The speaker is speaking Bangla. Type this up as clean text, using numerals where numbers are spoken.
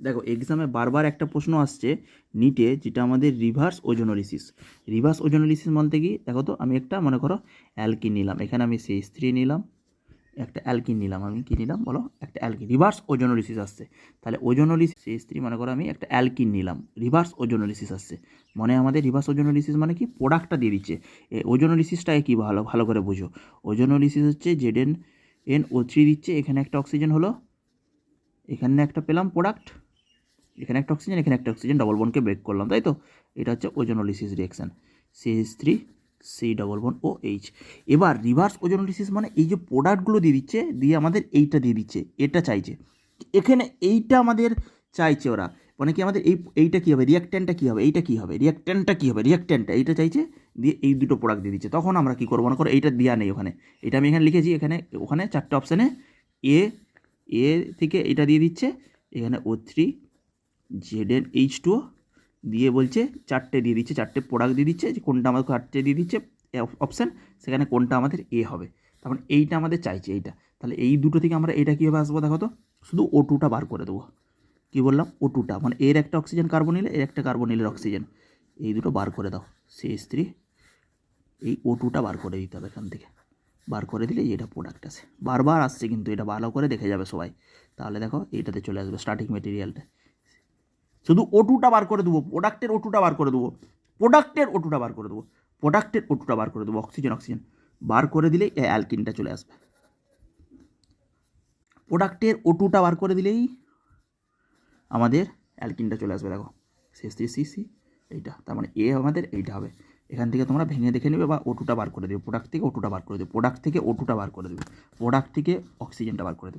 দেখো এক্সামে বারবার একটা প্রশ্ন আসছে নিটে, যেটা আমাদের রিভার্স ওজোনোলিসিস। রিভার্স ওজোনোলিসিস বলতে কি, দেখো তো আমি একটা মনে করো অ্যালকিন নিলাম, এখানে আমি CH3 নিলাম, একটা অ্যালকিন নিলাম, আমি কী নিলাম বলো, একটা অ্যালকিন। রিভার্স ওজোনোলিসিস আসছে, তাহলে ওজোনোলিসিস CH3 মনে করো আমি একটা অ্যালকিন নিলাম, রিভার্স ওজোনোলিসিস আসছে। মানে আমাদের রিভার্স ওজোনোলিসিস মানে কি, প্রোডাক্টটা দিয়ে দিচ্ছে। ওজোনোলিসিসটাকে কি ভালো ভালো করে বুঝো। ওজোনোলিসিস হচ্ছে ZnNO3 দিচ্ছে, এখানে একটা অক্সিজেন হলো, এখানে একটা পেলাম প্রোডাক্ট, এখানে একটা অক্সিজেন, এখানে একটা অক্সিজেন, ডবল বন্ডকে ব্রেক করলাম, তাই তো। এটা হচ্ছে ওজোনোলিসিস রিঅ্যাকশন, CH3 C+OH। এবার রিভার্স ওজোনোলিসিস মানে এই যে প্রোডাক্টগুলো দিয়ে দিচ্ছে, দিয়ে আমাদের এইটা দিয়ে দিচ্ছে, এটা চাইছে। এখানে এইটা আমাদের চাইছে ওরা, মানে কি আমাদের এইটা কী হবে, রিয়াক্ট্যান্টটা কী হবে, এইটা কী হবে, রিয়াক্ট্যান্টটা কী হবে, রিয়াক্ট্যান্টটা এইটা চাইছে, দিয়ে এই দুটো প্রোডাক্ট দিয়ে দিচ্ছে। তখন আমরা কী করবো, মনে করো এইটা দেওয়া নেই ওখানে, এটা আমি এখানে লিখেছি, এখানে ওখানে চারটে অপশানে এ এ থেকে এটা দিয়ে দিচ্ছে, এখানে O3 ZnH2 দিয়ে বলছে চারটে দিয়ে দিচ্ছে, চারটে প্রোডাক্ট দিয়ে দিচ্ছে, যে কোনটা আমাদের চারটে দিয়ে দিচ্ছে অপশান, সেখানে কোনটা আমাদের এ হবে। তখন এইটা আমাদের চাইছে এইটা, তাহলে এই দুটো থেকে আমরা এটা কীভাবে আসবো দেখো তো, শুধু O2টা বার করে দেবো। কী বললাম, O2টা মানে এর একটা অক্সিজেন কার্বনিলে, এর একটা কার্বনিলের অক্সিজেন, এই দুটো বার করে দাও। CH3 এই O2টা বার করে দিতে হবে এখান থেকে, বার করে দিলে এটা প্রোডাক্ট আছে। বারবার আসছে কিন্তু, এটা ভালো করে দেখে যাবে সবাই। তাহলে দেখো এইটাতে চলে আসবে স্টার্টিং মেটেরিয়ালটা, শুধু O2টা বার করে দেবো, প্রোডাক্টের O2টা বার করে দেবো, প্রোডাক্টের O2টা বার করে দেবো, প্রোডাক্টের O2টা বার করে দেবো, অক্সিজেন অক্সিজেন বার করে দিলেই অ্যালকিনটা চলে আসবে। প্রোডাক্টের O2টা বার করে দিলেই আমাদের অ্যালকিনটা চলে আসবে। দেখো CH3CC এইটা, তার মানে এ আমাদের এইটা হবে। এখান থেকে তোমরা ভেঙে দেখে নেবে বা O2টা বার করে দেবে, প্রোডাক্ট থেকে O2টা বার করে দেবে, প্রোডাক্ট থেকে O2টা বার করে দেবে, প্রোডাক্ট থেকে অক্সিজেনটা বার করে দেবে।